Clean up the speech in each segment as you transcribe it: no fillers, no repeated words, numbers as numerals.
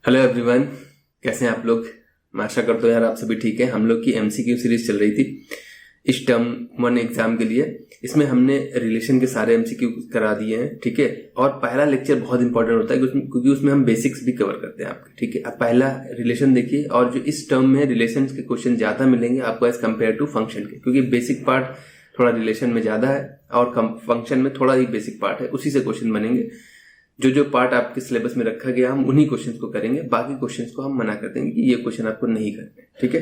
Hello everyone, कैसे हैं आप लोग। मैं आशा करता हूँ यार आप सभी ठीक है। हम लोग की एमसीक्यू सीरीज चल रही थी इस टर्म 1 एग्जाम के लिए। इसमें हमने रिलेशन के सारे एमसीक्यू करा दिए हैं, ठीक है। और पहला लेक्चर बहुत इंपॉर्टेंट होता है क्योंकि उसमें हम बेसिक्स भी कवर करते हैं आपके, ठीक है। अब पहला रिलेशन देखिए, और जो इस टर्म में रिलेशन के क्वेश्चन ज्यादा मिलेंगे आपको एज कम्पेयर टू फंक्शन के, क्योंकि बेसिक पार्ट थोड़ा रिलेशन में ज्यादा है और फंक्शन में थोड़ा ही बेसिक पार्ट है, उसी से क्वेश्चन बनेंगे। जो पार्ट आपके सिलेबस में रखा गया हम उन्हीं क्वेश्चंस को करेंगे, बाकी क्वेश्चंस को हम मना कर देंगे कि ये क्वेश्चन आपको नहीं करने, ठीक है।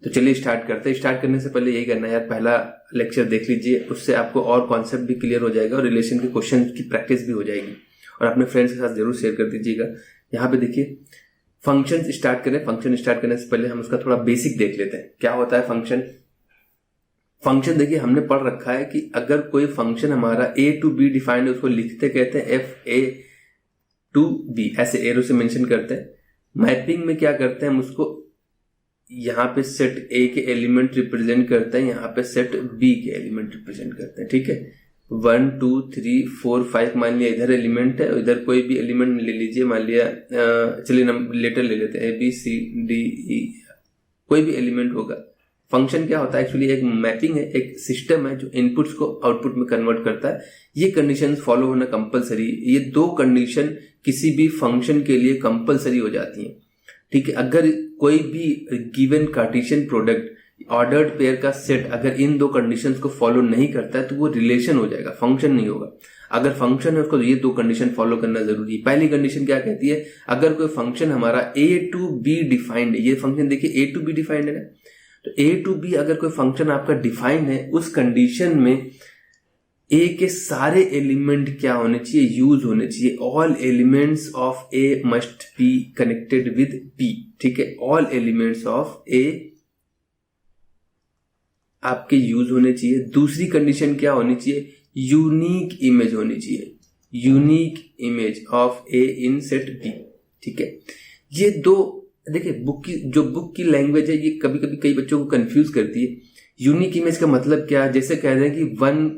तो चलिए स्टार्ट करते हैं। स्टार्ट करने से पहले यही करना है यार, पहला लेक्चर देख लीजिए, उससे आपको और कॉन्सेप्ट भी क्लियर हो जाएगा और रिलेशन के क्वेश्चन की प्रैक्टिस भी हो जाएगी। और अपने फ्रेंड्स के साथ जरूर शेयर कर दीजिएगा। यहाँ पे देखिए फंक्शन स्टार्ट करें। फंक्शन स्टार्ट करने से पहले हम उसका थोड़ा बेसिक देख लेते हैं, क्या होता है फंक्शन। फंक्शन देखिए हमने पढ़ रखा है कि अगर कोई फंक्शन हमारा a to b डिफाइंड है, उसको लिखते कहते हैं fa to b, ऐसे एरो से मेंशन करते हैं। मैपिंग में क्या करते हैं, हम उसको यहाँ पे सेट a के एलिमेंट रिप्रेजेंट करते हैं, यहाँ पे सेट b के एलिमेंट रिप्रेजेंट करते हैं, ठीक है। 1 2 3 4 5 मान लिया इधर एलिमेंट है, इधर कोई भी एलिमेंट ले लीजिए। मान लिया चलिए लेटर ले लेते हैं ABCDE, कोई भी एलिमेंट होगा। फंक्शन क्या होता है, एक्चुअली एक मैपिंग है, एक सिस्टम है जो इनपुट्स को आउटपुट में कन्वर्ट करता है। ये कंडीशन फॉलो होना कंपलसरी। ये दो कंडीशन किसी भी फंक्शन के लिए कंपलसरी हो जाती हैं, ठीक है। अगर कोई भी given Cartesian product ordered pair का सेट अगर इन दो कंडीशंस को फॉलो नहीं करता है तो वो रिलेशन हो जाएगा, फंक्शन नहीं होगा। अगर फंक्शन है उसको ये दो कंडीशन फॉलो करना जरूरी है। पहली कंडीशन क्या कहती है, अगर कोई फंक्शन हमारा a to b डिफाइंड है, ये फंक्शन देखिए a to b डिफाइंड है ना, तो a to b अगर कोई फंक्शन आपका डिफाइंड है, उस कंडीशन में a के सारे एलिमेंट क्या होने चाहिए, यूज होने चाहिए। All elements of a must be connected with b, ठीक है। ऑल एलिमेंट्स ऑफ a आपके यूज होने चाहिए। दूसरी कंडीशन क्या होनी चाहिए, यूनिक इमेज होनी चाहिए, unique image of a in set b, ठीक है। ये दो देखिए बुक की लैंग्वेज है, ये कभी कभी कई बच्चों को कंफ्यूज करती है। यूनिक इमेज का मतलब क्या है, जैसे कह रहे हैं कि 1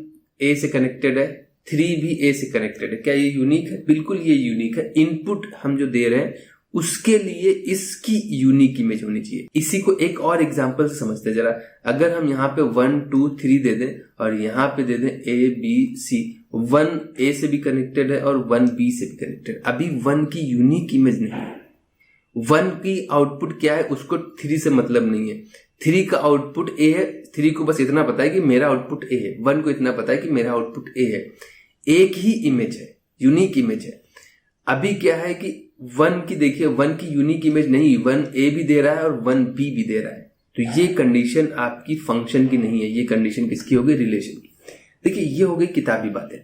a से कनेक्टेड है, 3 भी a से कनेक्टेड है, क्या ये यूनिक है? बिल्कुल ये यूनिक है। इनपुट हम जो दे रहे हैं उसके लिए इसकी यूनिक इमेज होनी चाहिए। इसी को एक और एग्जांपल से समझते हैं जरा। अगर हम यहाँ पे 1 2 3 दे दें और यहाँ पे दे दें a b c, 1 a से भी कनेक्टेड है और 1 b से भी कनेक्टेड, अभी 1 की यूनिक इमेज नहीं है। 1 की आउटपुट क्या है उसको 3 से मतलब नहीं है। 3 का आउटपुट a है, 3 को बस इतना पता है कि मेरा आउटपुट a है, 1 को इतना पता है कि मेरा आउटपुट a है। एक ही इमेज है, यूनिक इमेज है। अभी क्या है कि 1 की देखिए 1 की यूनिक इमेज नहीं, 1 a भी दे रहा है और 1 b भी दे रहा है, तो ये कंडीशन आपकी फंक्शन की नहीं है, ये कंडीशन किसकी होगी, रिलेशन की। देखिए ये हो गई किताबी बातें।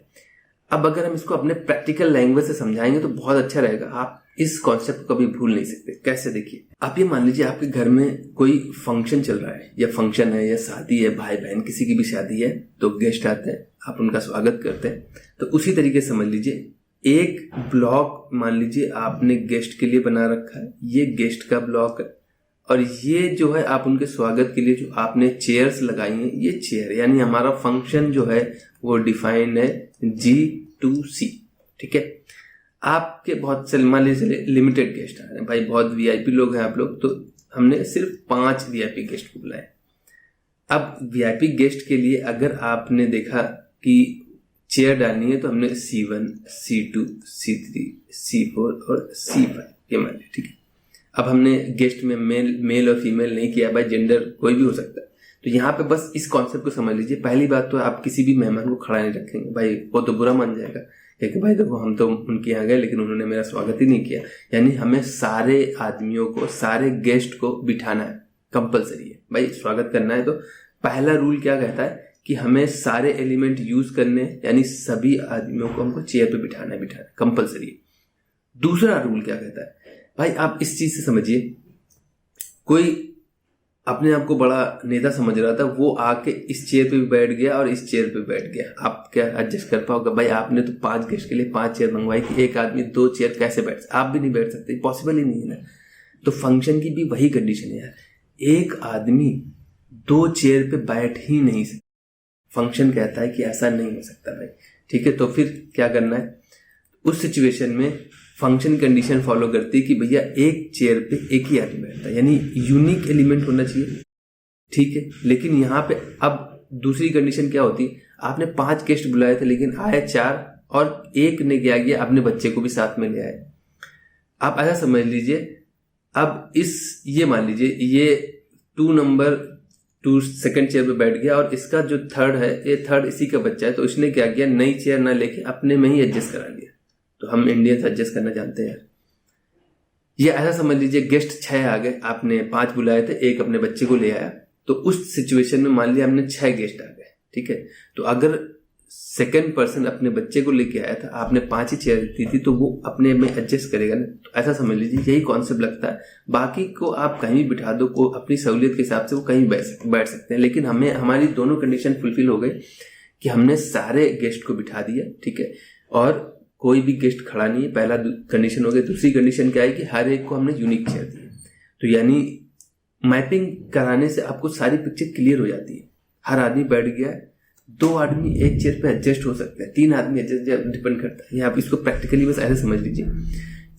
अब अगर हम इसको अपने प्रैक्टिकल लैंग्वेज से समझाएंगे तो बहुत अच्छा रहेगा। आप इस कॉन्सेप्ट को कभी भूल नहीं सकते। कैसे, देखिए आप ये मान लीजिए आपके घर में कोई फंक्शन चल रहा है, या फंक्शन है या शादी है, भाई बहन किसी की भी शादी है, तो गेस्ट आते हैं, आप उनका स्वागत करते हैं। तो उसी तरीके से समझ लीजिए एक ब्लॉक मान लीजिए आपने गेस्ट के लिए बना रखा है, ये गेस्ट का ब्लॉक है, और ये जो है आप उनके स्वागत के लिए जो आपने चेयर्स लगाई हैं, ये चेयर, यानी हमारा फंक्शन जो है वो डिफाइंड है G to C, ठीक है। आपके बहुत से मान लीजिए लिमिटेड गेस्ट आ रहे हैं, भाई बहुत वीआईपी लोग हैं आप लोग, तो हमने सिर्फ 5 वीआईपी गेस्ट को बुलाए। अब वीआईपी गेस्ट के लिए अगर आपने देखा कि चेयर डालनी है तो हमने C1 C2 C3 C4 और C5 ये मान लिया, ठीक है। अब हमने गेस्ट में मेल और फीमेल नहीं किया, भाई जेंडर कोई भी हो सकता है। तो यहाँ पे बस इस कॉन्सेप्ट को समझ लीजिए। पहली बात तो आप किसी भी मेहमान को खड़ा नहीं रखेंगे, भाई वो तो बुरा मान जाएगा, क्योंकि भाई देखो हम तो उनके यहाँ गए लेकिन उन्होंने मेरा स्वागत ही नहीं किया। यानी हमें सारे आदमियों को, सारे गेस्ट को बिठाना है, कंपलसरी है भाई, स्वागत करना है। तो पहला रूल क्या कहता है कि हमें सारे एलिमेंट यूज करने, यानी सभी आदमियों को हमको चेयर पे बिठाना है, कंपलसरी है। दूसरा रूल क्या कहता है, भाई आप इस चीज से समझिए, कोई अपने आप को बड़ा नेता समझ रहा था, वो आके इस चेयर पे भी बैठ गया और इस चेयर पे बैठ गया, आप क्या एडजस्ट कर पाओगे? भाई आपने तो 5 गेस्ट के लिए 5 चेयर मंगवाई थी, एक आदमी 2 चेयर कैसे बैठ सकते? आप भी नहीं बैठ सकते, पॉसिबल ही नहीं है ना। तो फंक्शन की भी वही कंडीशन है यार, एक आदमी 2 चेयर पे बैठ ही नहीं सकता। फंक्शन कहता है कि ऐसा नहीं हो सकता भाई, ठीक है। तो फिर क्या करना है, उस सिचुएशन में फंक्शन कंडीशन फॉलो करती है कि भैया एक चेयर पे एक ही आदमी बैठता है, यानी यूनिक एलिमेंट होना चाहिए, ठीक है। लेकिन यहाँ पे अब दूसरी कंडीशन क्या होती है, आपने 5 गेस्ट बुलाए थे लेकिन आए 4 और एक ने क्या किया, अपने बच्चे को भी साथ में ले आए। आप ऐसा समझ लीजिए, अब ये मान लीजिए ये 2 नंबर 2 सेकंड चेयर पे बैठ गया और इसका जो थर्ड है, ये थर्ड इसी का बच्चा है, तो इसने क्या किया, नई चेयर ना लेके अपने में ही एडजस्ट करा लिया। तो हम इंडियंस एडजस्ट करना जानते हैं यार। ये ऐसा समझ लीजिए गेस्ट 6 आ गए, आपने 5 बुलाए थे, एक अपने बच्चे को ले आया, तो उस सिचुएशन में मान लिया हमने 6 गेस्ट आ गए, ठीक है। तो अगर सेकंड पर्सन अपने बच्चे को लेके आया था, आपने 5 ही चेयर दी थी, तो वो अपने में एडजस्ट करेगा ना। तो ऐसा समझ लीजिए यही कॉन्सेप्ट लगता है। बाकी को आप कहीं भी बिठा दो, को अपनी सहूलियत के हिसाब से वो कहीं बैठ सकते हैं, लेकिन हमें हमारी दोनों कंडीशन फुलफिल हो गई कि हमने सारे गेस्ट को बिठा दिया, ठीक है, और कोई भी गेस्ट खड़ा नहीं है। पहला कंडीशन हो गया। दूसरी कंडीशन क्या है कि हर एक को हमने यूनिक चेयर दी। तो यानी मैपिंग कराने से आपको सारी पिक्चर क्लियर हो जाती है। हर आदमी बैठ गया है, 2 आदमी एक चेयर पे एडजस्ट हो सकते हैं, 3 आदमी एडजस्ट डिपेंड करता है। ये आप इसको प्रैक्टिकली बस ऐसे समझ लीजिए,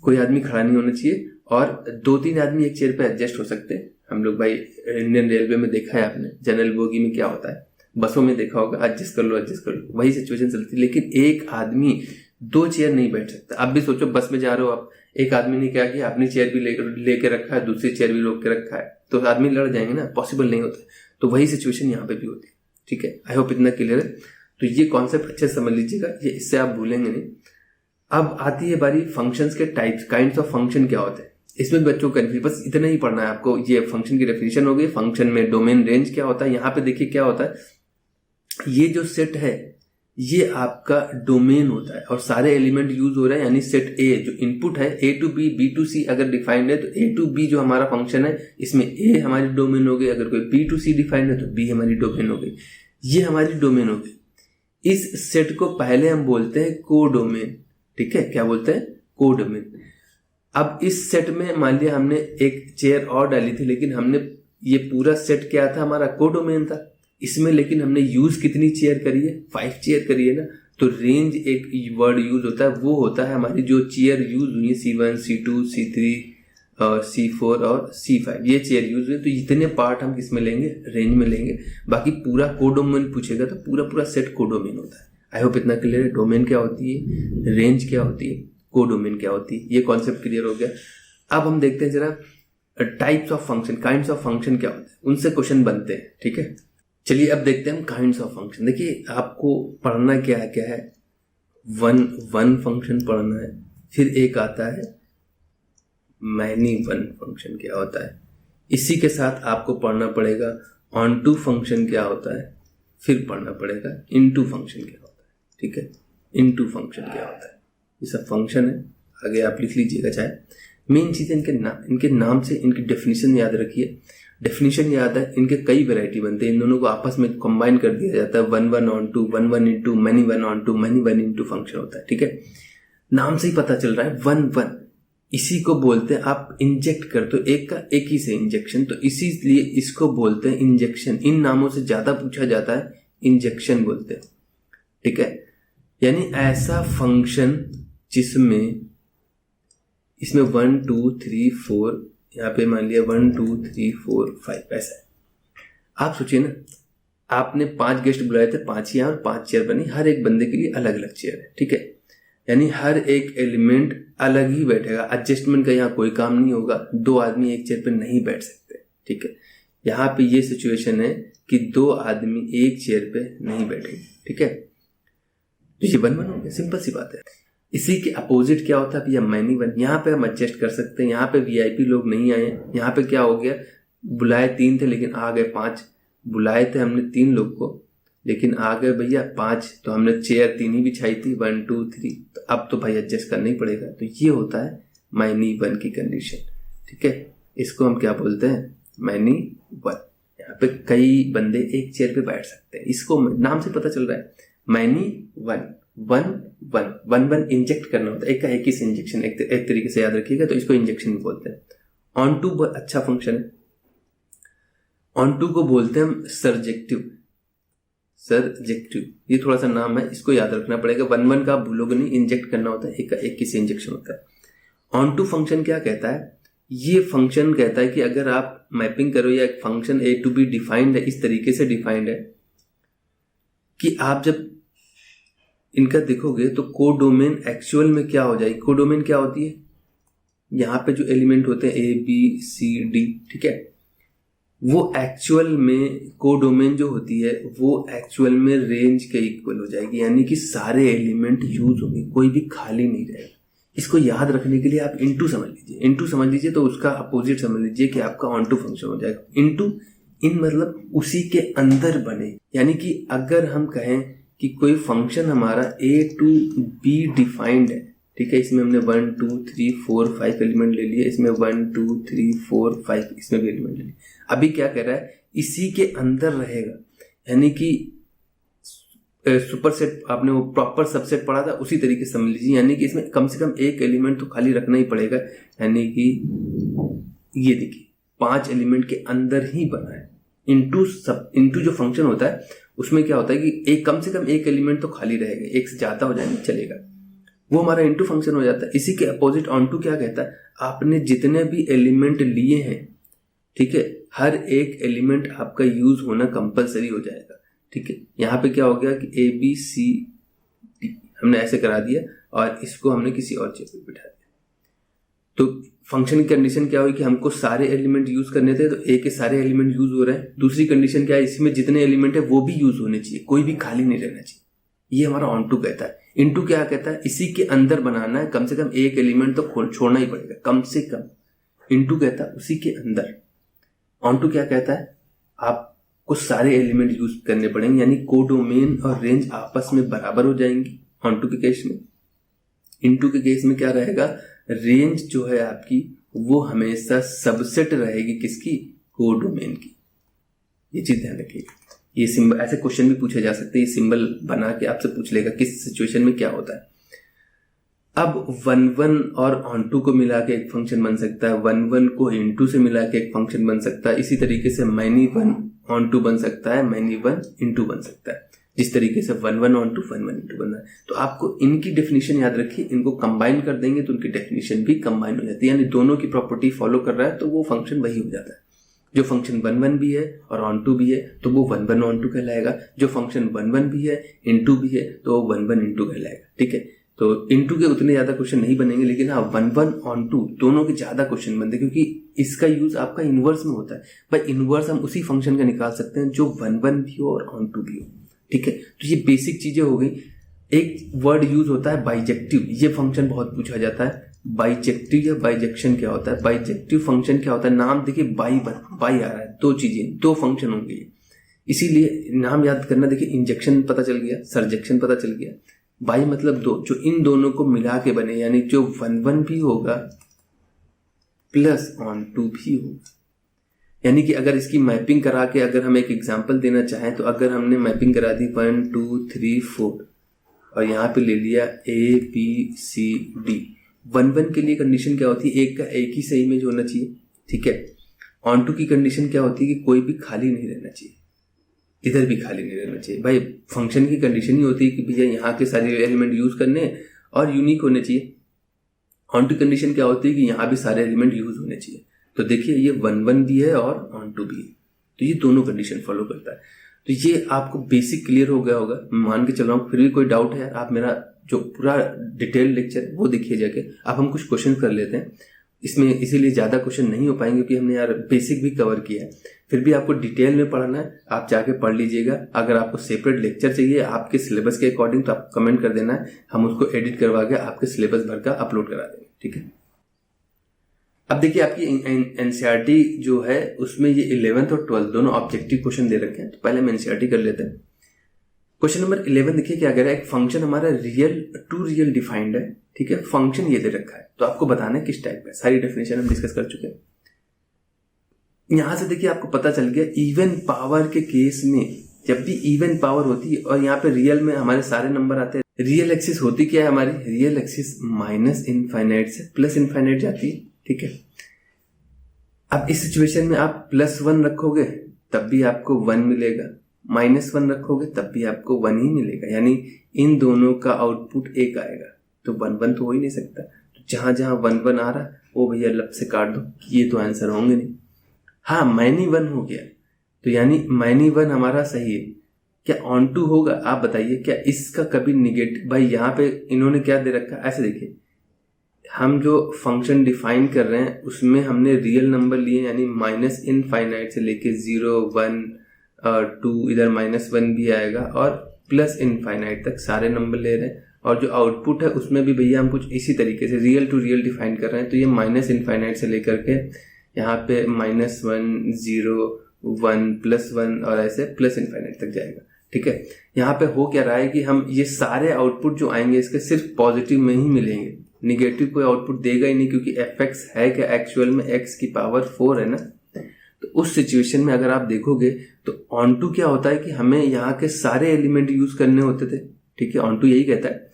कोई आदमी खड़ा नहीं होना चाहिए और 2-3 आदमी एक चेयर पे एडजस्ट हो सकते हैं। हम लोग भाई इंडियन रेलवे में देखा है आपने, जनरल बोगी में क्या होता है, बसों में देखा होगा, एडजस्ट कर लो, वही सिचुएशन चलती है। लेकिन एक आदमी 2 चेयर नहीं बैठ सकता। आप भी सोचो, बस में जा रहे हो आप, एक आदमी ने क्या किया, अपनी चेयर भी लेके रखा है, दूसरी चेयर भी रोक के रखा है, तो आदमी लड़ जाएंगे ना, पॉसिबल नहीं होता। तो वही सिचुएशन यहाँ पे भी होती है, ठीक है। आई होप इतना क्लियर है। तो ये कॉन्सेप्ट अच्छे से समझ लीजिएगा, ये इससे आप भूलेंगे नहीं। अब आती है बारी फंक्शंस के टाइप्स, काइंड्स ऑफ फंक्शन क्या होते हैं। इसमें बच्चों को बस इतना ही पढ़ना है आपको। ये फंक्शन की डेफिनेशन हो गई, फंक्शन में डोमेन रेंज क्या होता है। यहाँ पे देखिए क्या होता है, ये जो सेट है ये आपका डोमेन होता है और सारे एलिमेंट यूज हो रहे हैं। यानी सेट ए जो इनपुट है, A to B, B to C अगर डिफाइंड है, तो A to B जो हमारा फंक्शन है, इसमें A हमारी डोमेन हो गई। अगर कोई B to C डिफाइंड है तो B हमारी डोमेन हो गई। ये हमारी डोमेन हो गई। इस सेट को पहले हम बोलते हैं कोडोमेन, ठीक है। क्या बोलते हैं, कोडोमेन। अब इस सेट में मान लिया हमने एक चेयर और डाली थी, लेकिन हमने ये पूरा सेट क्या था, हमारा कोडोमेन था। इसमें लेकिन हमने यूज कितनी चेयर करी है, 5 चेयर करी है ना। तो रेंज एक वर्ड यूज होता है, वो होता है हमारी जो चेयर यूज हुई है, C1, C2, C3, C4 और C5, ये चेयर यूज हुई। तो इतने पार्ट हम किसमें लेंगे, रेंज में लेंगे। बाकी पूरा कोडोमेन पूछेगा तो पूरा सेट कोडोमेन होता है। आई होप इतना क्लियर है। डोमेन क्या होती है, रेंज क्या होती है, कोडोमेन क्या होती है, ये कॉन्सेप्ट क्लियर हो गया। अब हम देखते हैं जरा types of function, kinds of function क्या होते हैं, उनसे क्वेश्चन बनते हैं, ठीक है। चलिए अब देखते हैं हम काइंड्स ऑफ फंक्शन। देखिए आपको पढ़ना क्या है, वन फंक्शन पढ़ना है, फिर एक आता है मैनी वन फंक्शन क्या होता है। इसी के साथ आपको पढ़ना पड़ेगा ऑन टू फंक्शन क्या होता है, फिर पढ़ना पड़ेगा इनटू फंक्शन क्या होता है, ठीक है। इनटू फंक्शन क्या होता है, ये सब फंक्शन है, आगे आप लिख लीजिएगा चाहे। मेन चीज इनके नाम से इनकी डेफिनेशन याद रखिए। डेफिनेशन याद है, इनके कई वैरायटी बनते हैं, इन दोनों को आपस में कंबाइन कर दिया जाता है। 1 onto, 1 into, many 1 onto, many 1 into function होता है, ठीक है। नाम से ही पता चल रहा है 1 इसी को बोलते हैं आप इंजेक्ट करते हो, एक का एक ही से इंजेक्शन, तो इसीलिए इसको बोलते हैं इंजेक्शन। इन नामों से ज्यादा पूछा जाता है, इंजेक्शन बोलते हैं, ठीक है। यानी ऐसा फंक्शन जिसमें इसमें 1 2 3 4, यहाँ पे मान लिया 1 2 3 4 5 ऐसा है। आप सोचिए ना, आपने 5 गेस्ट बुलाए थे, 5 ही और 5 चेयर बनी, हर एक बंदे के लिए अलग अलग चेयर है, ठीक है। यानी हर एक एलिमेंट अलग ही बैठेगा, एडजस्टमेंट का यहाँ कोई काम नहीं होगा। 2 आदमी एक चेयर पे नहीं बैठ सकते, ठीक है। यहाँ पे ये सिचुएशन है कि 2 आदमी एक चेयर पे नहीं बैठेंगे, ठीक है। तो ये 1 हो गया, सिंपल सी बात है। इसी के अपोजिट क्या होता है भैया, मैनी 1। यहाँ पे हम एडजस्ट कर सकते हैं, यहाँ पे वीआईपी लोग नहीं आए। यहाँ पे क्या हो गया, बुलाए 3 थे लेकिन आ गए 5, बुलाए थे हमने 3 लोग को लेकिन आ गए भैया 5, तो हमने चेयर 3 ही बिछाई थी, 1 2 3, तो अब तो भाई एडजस्ट करना ही पड़ेगा। तो ये होता है मैनी 1 की कंडीशन, ठीक है। इसको हम क्या बोलते हैं, मैनी 1। यहाँ पे कई बंदे एक चेयर पे बैठ सकते हैं, इसको नाम से पता चल रहा है मैनी 1 1 इंजेक्ट करना होता है, एक का एक ही से इंजेक्शन, एक तरीके से याद रखिएगा, तो इसको इंजेक्शन भी बोलते हैं। ऑन टू अच्छा फंक्शन है। ऑन टू को बोलते हैं हम सर्जेक्टिव, ये थोड़ा सा नाम है, इसको याद रखना पड़ेगा। 1 का आप भूलोगे नहीं, इंजेक्ट करना होता है, एक का एक ही से इंजेक्शन होता है। ऑन टू फंक्शन क्या कहता है, ये फंक्शन कहता है कि अगर आप मैपिंग करो या एक function A to B defined है, इस तरीके से डिफाइंड है कि आप जब इनका देखोगे तो कोडोमेन एक्चुअल में क्या हो जाएगी। कोडोमेन क्या होती है, यहाँ पे जो एलिमेंट होते हैं ए बी सी डी, ठीक है, वो एक्चुअल में कोडोमेन जो होती है वो एक्चुअल में रेंज के इक्वल हो जाएगी, यानी कि सारे एलिमेंट यूज होंगे, कोई भी खाली नहीं रहेगा। इसको याद रखने के लिए आप इनटू समझ लीजिए, इनटू समझ लीजिए तो उसका अपोजिट समझ लीजिए कि आपका ऑन टू फंक्शन हो जाएगा। इनटू इन मतलब उसी के अंदर बने, यानी कि अगर हम कहें कि कोई फंक्शन हमारा ए टू बी डिफाइंड है, ठीक है, इसमें हमने 1 2 3 4 5 एलिमेंट ले लिए, इसमें 1 2 3 4 5 इसमें भी एलिमेंट ले लिए। अभी क्या कह रहा है, इसी के अंदर रहेगा, यानी कि सुपरसेट आपने वो प्रॉपर सबसेट पढ़ा था उसी तरीके से समझ लीजिए, यानी कि इसमें कम से कम एक एलिमेंट तो खाली रखना ही पड़ेगा, यानी कि ये देखिए 5 एलिमेंट के अंदर ही बना है। इनटू जो फंक्शन होता है उसमें क्या होता है कि एक कम से कम एक एलिमेंट तो खाली रहेगा, एक से ज्यादा हो जाएगा चलेगा, वो हमारा इनटू फंक्शन हो जाता है। इसी के अपोजिट ऑनटू क्या कहता है, आपने जितने भी एलिमेंट लिए हैं, ठीक है, हर एक एलिमेंट आपका यूज होना कंपलसरी हो जाएगा, ठीक है। यहाँ पे क्या हो गया कि ए बी सी डी हमने ऐसे करा दिया और इसको हमने किसी और चीज पे बिठा दिया, तो फंक्शन की कंडीशन क्या हुई कि हमको सारे एलिमेंट यूज करने थे, तो ए के सारे एलिमेंट यूज हो रहे हैं। दूसरी कंडीशन क्या है, इसमें जितने एलिमेंट है वो भी यूज होने चाहिए, कोई भी खाली नहीं रहना चाहिए, ये हमारा ऑन टू कहता है। इनटू क्या कहता है, इसी के अंदर बनाना है, कम से कम एक एलिमेंट तो छोड़ना ही पड़ेगा, कम से कम। इनटू कहता है उसी के अंदर। ऑन टू क्या कहता है, आपको सारे एलिमेंट यूज करने पड़ेंगे, यानी कोडोमेन और रेंज आपस में बराबर हो जाएंगी ऑन टू के केस में। इनटू के केस में क्या रहेगा, रेंज जो है आपकी वो हमेशा सबसेट रहेगी, किसकी, कोडोमेन की। ये चीज ध्यान रखिएगा। ये सिंबल ऐसे क्वेश्चन भी पूछे जा सकते हैं, ये सिंबल बना के आपसे पूछ लेगा किस सिचुएशन में क्या होता है। अब 1 और ऑन टू को मिला के एक फंक्शन बन सकता है, 1 को इनटू से मिला के एक फंक्शन बन सकता है, इसी तरीके से मैनी 1 ऑन टू बन सकता है, मैनी 1 इनटू बन सकता है, जिस तरीके से 1 ऑन टू 1 इनटू बन रहा है। तो आपको इनकी डेफिनेशन याद रखिए, इनको कंबाइन कर देंगे तो उनकी डेफिनेशन भी कंबाइन हो जाती है, यानी दोनों की प्रॉपर्टी फॉलो कर रहा है तो वो फंक्शन वही हो जाता है। जो फंक्शन 1 भी है और ऑन टू भी है तो वो 1 ऑन टू कहलाएगा, जो फंक्शन 1 भी है इनटू भी है तो वो 1 इनटू कहलाएगा, ठीक है। तो इनटू के उतने ज्यादा क्वेश्चन नहीं बनेंगे, लेकिन हाँ 1 ऑन टू दोनों के ज्यादा क्वेश्चन बनते हैं, क्योंकि इसका यूज आपका इनवर्स में होता है। भाई इनवर्स हम उसी फंक्शन का निकाल सकते हैं जो 1 भी हो और ऑन टू भी हो, ठीक है। तो ये बेसिक चीजें हो गई। एक वर्ड यूज होता है बाइजेक्टिव, ये फंक्शन बहुत पूछा जाता है। बाइजेक्टिव या बाइजेक्शन क्या होता है, बाइजेक्टिव फंक्शन क्या होता है, नाम देखिए बाई आ रहा है, दो चीजें, दो फंक्शन होंगे, इसीलिए नाम याद करना। देखिए इंजेक्शन पता चल गया, सरजेक्शन पता चल गया, बाई मतलब दो, जो इन दोनों को मिला के बने, यानी जो 1 भी होगा प्लस ऑन टू भी होगा। यानी कि अगर इसकी मैपिंग करा के अगर हम एक एग्जांपल देना चाहें तो अगर हमने मैपिंग करा दी 1 2 3 4 और यहाँ पे ले लिया ए बी सी डी, 1 के लिए कंडीशन क्या होती है, एक का एक ही सही इमेज होना चाहिए, ठीक है। ऑन टू की कंडीशन क्या होती है कि कोई भी खाली नहीं रहना चाहिए, इधर भी खाली नहीं रहना चाहिए। भाई फंक्शन की कंडीशन ही होती है कि भैया यहाँ के सारे एलिमेंट यूज करने और यूनिक होने चाहिए। ऑन टू कंडीशन क्या होती है कि यहाँ भी सारे एलिमेंट यूज होने चाहिए। तो देखिए ये 1 भी है और ऑन टू भी है, तो ये दोनों कंडीशन फॉलो करता है। तो ये आपको बेसिक क्लियर हो गया होगा, मान के चल रहा हूँ। फिर भी कोई डाउट है, आप मेरा जो पूरा डिटेल लेक्चर वो देखिए जाके। अब हम कुछ क्वेश्चन कर लेते हैं इसमें, इसीलिए ज्यादा क्वेश्चन नहीं हो पाएंगे क्योंकि हमने यार बेसिक भी कवर किया है। फिर भी आपको डिटेल में पढ़ना है, आप जाके पढ़ लीजिएगा। अगर आपको सेपरेट लेक्चर चाहिए आपके सिलेबस के अकॉर्डिंग तो आप कमेंट कर देना है, हम उसको एडिट करवा के आपके सिलेबस भर का अपलोड करा देंगे, ठीक है। अब देखिए आपकी एनसीईआरटी जो है उसमें ये 11th और 12th दोनों ऑब्जेक्टिव क्वेश्चन दे रखे हैं। तो पहले हम एनसीईआरटी कर लेते हैं। क्वेश्चन नंबर 11 देखिए क्या कह रहा है, एक फंक्शन हमारा रियल डिफाइंड है, ठीक है। फंक्शन ये दे रखा है तो आपको बताना है किस टाइप का। सारी डेफिनेशन हम डिस्कस कर चुके हैं। यहां से देखिए आपको पता चल गया इवन पावर के केस में जब भी इवन पावर होती है और यहाँ पे रियल में हमारे सारे नंबर आते हैं, रियल एक्सिस होती क्या है हमारी, रियल एक्सिस माइनस इनफाइनाइट से प्लस इनफाइनाइट जाती है, ठीक है। अब इस सिचुएशन में आप +1 रखोगे तब भी आपको 1 मिलेगा, -1 रखोगे तब भी आपको 1 ही मिलेगा, यानी इन दोनों का आउटपुट 1 आएगा। तो 1 1 तो हो ही नहीं सकता। तो जहाँ जहाँ 1 1 आ रहा है वो भैया लब से काट दो, ये तो आंसर होंगे नहीं। हाँ मैनी 1 हो गया, तो यानी मैनी 1 हमारा सही है। क्या ऑन टू होगा? आप बताइए, क्या इसका कभी निगेटिव? भाई यहाँ पे इन्होंने क्या दे रखा है, ऐसे देखिए, हम जो फंक्शन डिफाइन कर रहे हैं उसमें हमने रियल नंबर लिए, यानी माइनस इनफाइनाइट से लेके 0 1 2, इधर -1 भी आएगा, और प्लस इनफाइनाइट तक सारे नंबर ले रहे हैं। और जो आउटपुट है उसमें भी भैया हम कुछ इसी तरीके से रियल टू रियल डिफाइन कर रहे हैं। तो ये माइनस इनफाइनाइट से लेकर के यहाँ पे -1 0 1 +1 और ऐसे प्लस इनफाइनाइट तक जाएगा। ठीक है, यहाँ पे हो क्या रहा है कि हम ये सारे आउटपुट जो आएंगे इसके सिर्फ पॉजिटिव में ही मिलेंगे, निगेटिव कोई आउटपुट देगा ही नहीं, क्योंकि fx है क्या एक्चुअल में x की पावर 4 है ना। तो उस सिचुएशन में अगर आप देखोगे तो ऑन टू क्या होता है कि हमें यहाँ के सारे एलिमेंट यूज करने होते थे। ठीक है, ऑन टू यही कहता है।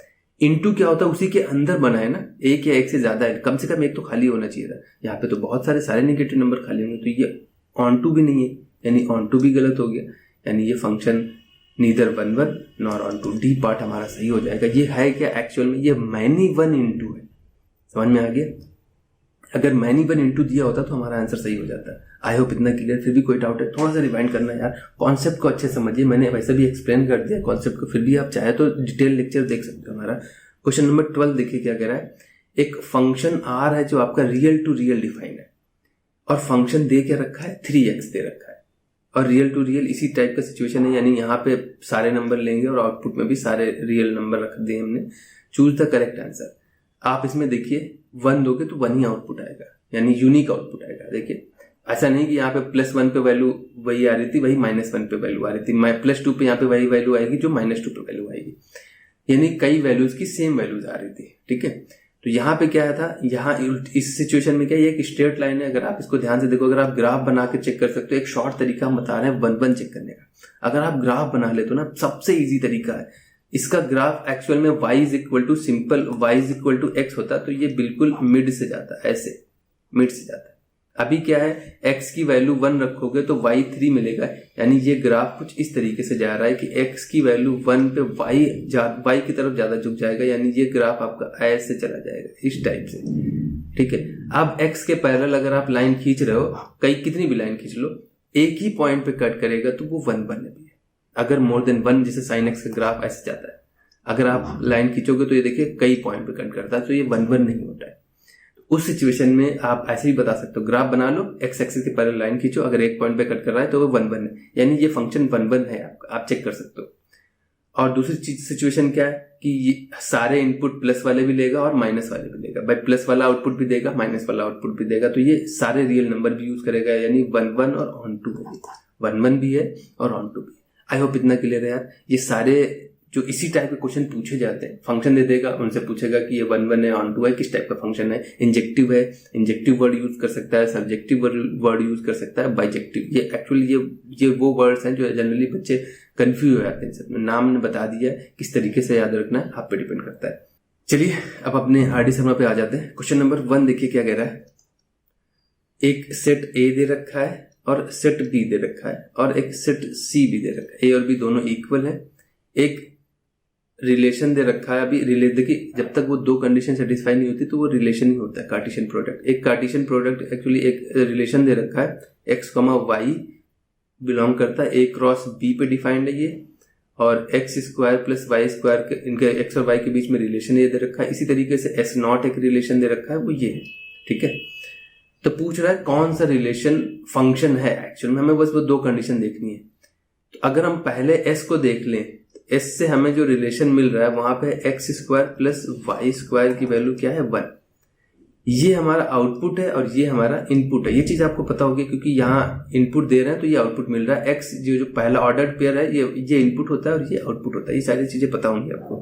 इनटू क्या होता है, उसी के अंदर बना है ना, एक या एक से ज्यादा है, कम से कम एक तो खाली होना चाहिए था। यहाँ पे तो बहुत सारे निगेटिव नंबर खाली होंगे, तो ये ऑन टू भी नहीं है, यानी ऑन टू भी गलत हो गया। यानी ये function neither 1 1 nor onto, D part हमारा सही हो जाएगा। ये है क्या एक्चुअल में, ये मैनी 1 इंटू है। समझ में आ गया? अगर मैनी 1 इंटू दिया होता तो हमारा आंसर सही हो जाता। आई होप इतना क्लियर। फिर भी कोई डाउट है थोड़ा सा रिवाइंड करना यार, कॉन्सेप्ट को अच्छे समझिए। मैंने वैसे भी एक्सप्लेन कर दिया कॉन्सेप्ट को, फिर भी आप चाहे तो डिटेल लेक्चर देख सकते हो हमारा। क्वेश्चन नंबर 12 देखिए क्या कह रहा है। एक फंक्शन आर है जो आपका रियल टू रियल डिफाइंड है, और फंक्शन दे के रखा है 3x दे रखा है, और रियल टू रियल इसी टाइप का सिचुएशन है, यानी यहाँ पे सारे नंबर लेंगे और आउटपुट में भी सारे रियल नंबर रख दिए हमने। Choose the correct answer. आप इसमें देखिए 1 दोगे तो 1 ही आउटपुट आएगा, यानी यूनिक आउटपुट आएगा। देखिए ऐसा नहीं कि यहाँ पे +1 पे वैल्यू वही आ रही थी, वही -1 पे वैल्यू आ रही थी, +2 पे यहाँ पे वही वैल्यू आएगी जो -2 पे वैल्यू आएगी, यानी कई वैल्यूज की सेम वैल्यूज आ रही थी। ठीक है, तो यहाँ पे क्या था, यहाँ इस सिचुएशन में क्या, ये एक स्ट्रेट लाइन है। अगर आप इसको ध्यान से देखो, अगर आप ग्राफ बना के चेक कर सकते हो, एक शॉर्ट तरीका हम बता रहे हैं 1 1 चेक करने का। अगर आप ग्राफ बना ले तो ना सबसे इजी तरीका है इसका। ग्राफ एक्चुअल में y = सिंपल y = x होता, तो ये बिल्कुल मिड से जाता है, ऐसे मिड से जाता है। अभी क्या है, x की वैल्यू 1 रखोगे तो y 3 मिलेगा, यानी ये ग्राफ कुछ इस तरीके से जा रहा है कि x की वैल्यू 1 पे y की तरफ ज्यादा झुक जाएगा, यानी ये ग्राफ आपका ऐसे चला जाएगा इस टाइप से। ठीक है, अब x के पैरेलल अगर आप लाइन खींच रहे हो, कितनी भी लाइन खींच लो, एक ही पॉइंट पे कट करेगा तो वो 1 1 है। अगर मोर देन 1, जैसे sin x का ग्राफ ऐसे जाता है, अगर आप लाइन खींचोगे तो ये देखिए कई पॉइंट पे कट करता है, तो ये 1 1 नहीं होता है। उस सिचुएशन में आप ऐसे ही बता सकते हो, ग्राफ बना लो, x एक्सिस के पैरेलल लाइन खींचो, अगर एक पॉइंट पे कट कर रहा है तो वो 1 1 है, यानी ये फंक्शन 1 1 है आपका, आप चेक कर सकते हो। और दूसरी सिचुएशन क्या है कि ये सारे इनपुट प्लस वाले भी लेगा और माइनस वाले भी लेगा। भाई प्लस वाला आउटपुट भी देगा, माइनस वाला आउटपुट भी देगा, तो ये सारे रियल नंबर भी यूज करेगा, यानी 1 1 और ऑन टू है, 1 1 भी है और ऑन टू भी। आई होप इतना क्लियर है यार। ये सारे जो इसी टाइप के क्वेश्चन पूछे जाते हैं, फंक्शन दे देगा, उनसे पूछेगा कि ये 1 1 है, ऑन टू है, किस टाइप का फंक्शन है, इंजेक्टिव है, इंजेक्टिव वर्ड यूज कर सकता है, सब्जेक्टिव वर्ड यूज कर सकता है, बाइजेक्टिव। ये एक्चुअली ये वो वर्ड्स हैं जो जनरली बच्चे कंफ्यूज हो जाते हैं। सब नाम ने बता दिया है, किस तरीके से याद रखना है आप पे डिपेंड करता है। चलिए अब अपने आर डी शर्मा पे आ जाते हैं। क्वेश्चन नंबर 1 देखिए क्या कह रहा है। एक सेट ए दे रखा है और सेट बी दे रखा है, और एक सेट सी भी दे रखा है। ए और बी दोनों इक्वल है। एक रिलेशन दे रखा है। अभी देखिए जब तक वो दो कंडीशन सेटिस्फाई नहीं होती तो वो रिलेशन ही होता है, कार्टेशियन प्रोडक्ट। एक कार्टेशियन प्रोडक्ट एक्चुअली एक रिलेशन दे रखा है, x, y बिलोंग करता है a क्रॉस b पे डिफाइंड है ये, और x² + y², इनके x और y के बीच में रिलेशन ये दे रखा है। इसी तरीके से S0 एक रिलेशन दे रखा है, वो ये है। ठीक है, तो पूछ रहा है कौन सा रिलेशन फंक्शन है। एक्चुअल में हमें बस वो दो कंडीशन देखनी है। तो अगर हम पहले s को देख लें, s से हमें जो रिलेशन मिल रहा है वहां पे x² + y² की वैल्यू क्या है 1। ये हमारा आउटपुट है और ये हमारा इनपुट है। ये चीज आपको पता होगी क्योंकि यहाँ इनपुट दे रहे हैं तो ये आउटपुट मिल रहा है। x जो पहला ऑर्डर्ड पेयर है ये इनपुट होता है और ये आउटपुट होता है। ये सारी चीजें पता होंगी आपको।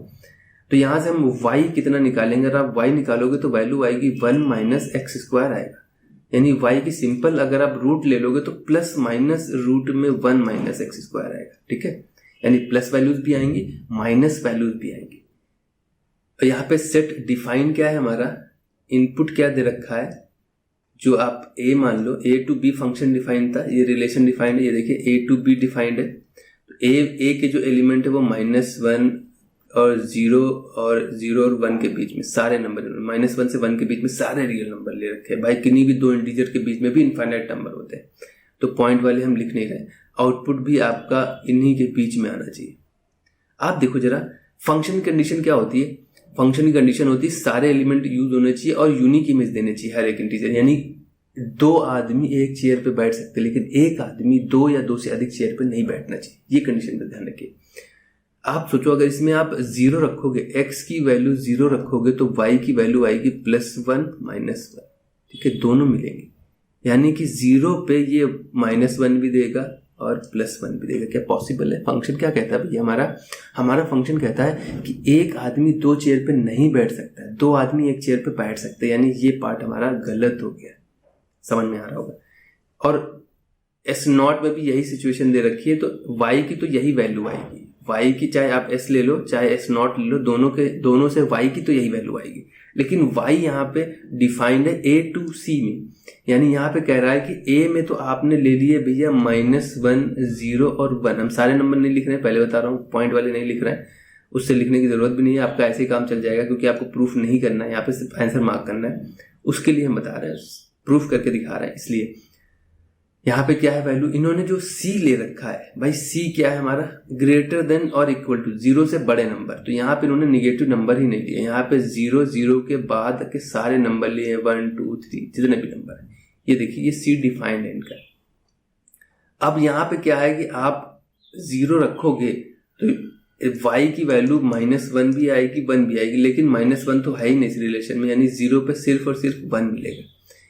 तो यहां से हम y कितना निकालेंगे। अगर आप y निकालोगे तो वैल्यू आएगी 1 - x² आएगा, यानी y की सिंपल अगर आप रूट ले लोगे तो प्लस माइनस रूट में 1 - x² आएगा। ठीक है, यानी प्लस वैल्यूज भी आएंगी, माइनस वैल्यूज भी आएंगी। यहाँ पे सेट डिफाइन क्या है हमारा, इनपुट क्या दे रखा है, जो आप a मान लो, a to b function defined था, ये रिलेशन डिफाइंड है। ये देखिए a to b डिफाइंड है। तो a के जो एलिमेंट है वो -1 और जीरो और 1 के बीच में सारे नंबर, -1 से 1 के बीच में सारे रियल नंबर ले रखे हैं भाई। किन्हीं भी दो इंटीजर के बीच में भी इनफाइनाइट नंबर होते हैं, तो पॉइंट वाले हम लिख नहीं रहे। आउटपुट भी आपका इन्हीं के बीच में आना चाहिए। आप देखो जरा, फंक्शन की कंडीशन क्या होती है? फंक्शन की कंडीशन होती है सारे एलिमेंट यूज होने चाहिए और यूनिक इमेज देने चाहिए हर एक इंटीजर। यानी 2 आदमी एक चेयर पे बैठ सकते हैं, लेकिन एक आदमी 2 या 2 से अधिक चेयर पे नहीं बैठना चाहिए। ये कंडीशन पर ध्यान रखिए। आप सोचो, अगर इसमें आप 0 रखोगे, x की वैल्यू 0 रखोगे तो y की वैल्यू आएगी +1 -1, ठीक है, दोनों मिलेंगे। यानी कि 0 पे ये -1 भी देगा और +1 भी देगा। क्या पॉसिबल है? फंक्शन क्या कहता है भैया? हमारा फंक्शन कहता है कि एक आदमी 2 चेयर पे नहीं बैठ सकता है, 2 आदमी एक चेयर पे बैठ सकते हैं। यानी ये पार्ट हमारा गलत हो गया। समझ में आ रहा होगा। और S0 में भी यही सिचुएशन दे रखी है, तो y की तो यही वैल्यू आएगी। y की चाहे आप s ले लो चाहे S0 ले लो, दोनों से y की तो यही वैल्यू आएगी। लेकिन y यहाँ पे डिफाइंड है A to C में। यानी यहाँ पे कह रहा है कि A में तो आपने ले लिए भैया -1, 0 और 1। हम सारे नंबर नहीं लिख रहे हैं, पहले बता रहा हूँ, पॉइंट वाले नहीं लिख रहे हैं। उससे लिखने की जरूरत भी नहीं है, आपका ऐसे ही काम चल जाएगा, क्योंकि आपको प्रूफ नहीं करना है, यहाँ पे सिर्फ आंसर मार्क करना है। उसके लिए हम बता रहे हैं, प्रूफ करके दिखा रहे हैं। इसलिए यहाँ पे क्या है वैल्यू, इन्होंने जो C ले रखा है भाई, C क्या है हमारा? ग्रेटर देन और इक्वल टू 0 से बड़े नंबर। तो यहाँ पे इन्होंने निगेटिव नंबर ही नहीं लिए। यहाँ पे 0 0 के बाद के सारे नंबर लिए, 1 2 3 जितने भी नंबर है। ये देखिए, ये C डिफाइंड है इनका। अब यहाँ पे क्या है कि आप 0 रखोगे तो y की वैल्यू -1 भी आएगी, 1 भी आएगी, लेकिन -1 तो है ही नहीं इस रिलेशन में। यानी 0 पे सिर्फ और सिर्फ 1 मिलेगा।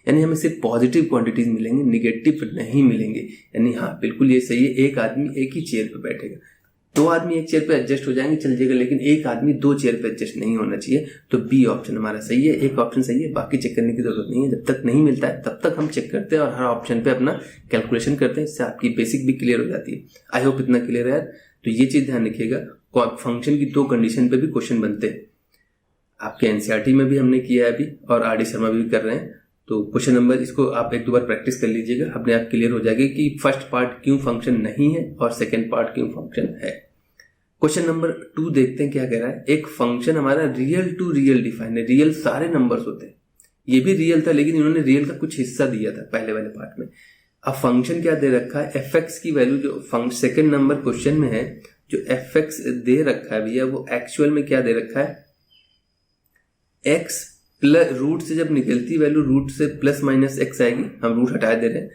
यानी हमें सिर्फ पॉजिटिव क्वांटिटीज मिलेंगे, निगेटिव नहीं मिलेंगे। यानी हाँ, बिल्कुल ये सही है, एक आदमी एक ही चेयर पे बैठेगा। 2 आदमी एक चेयर पे एडजस्ट हो जाएंगे, चल जाएगा, लेकिन एक आदमी 2 चेयर पे एडजस्ट नहीं होना चाहिए। तो बी ऑप्शन हमारा सही है, एक ऑप्शन सही है, बाकी चेक करने की जरूरत नहीं है। जब तक नहीं मिलता है तब तक हम चेक करते हैं और हर ऑप्शन पे अपना कैलकुलेशन करते हैं। इससे आपकी बेसिक भी क्लियर हो जाती है। आई होप इतना क्लियर है। तो ये चीज ध्यान रखिएगा, फंक्शन की 2 कंडीशन पे भी क्वेश्चन बनते हैं। आपके एनसीईआरटी में भी हमने किया है अभी, और आर डी शर्मा भी कर रहे हैं। तो क्वेश्चन नंबर, इसको आप 1-2 बार प्रैक्टिस कर लीजिएगा, अपने आप क्लियर हो जाएगी कि फर्स्ट पार्ट क्यों फंक्शन नहीं है और सेकंड पार्ट क्यों फंक्शन है। क्वेश्चन नंबर 2 देखते हैं क्या कह रहा है। एक फंक्शन हमारा रियल टू रियल डिफाइन है। रियल सारे नंबर्स होते हैं, ये भी रियल था, लेकिन इन्होंने रियल का कुछ हिस्सा दिया था पहले वाले पार्ट में। अब फंक्शन क्या दे रखा है, fx की वैल्यू जो सेकंड नंबर क्वेश्चन में है, जो fx दे रखा है भैया, वो एक्चुअल में क्या दे रखा है, x प्लस रूट से जब निकलती वैल्यू रूट से +-x आएगी। हम रूट हटा दे रहे हैं,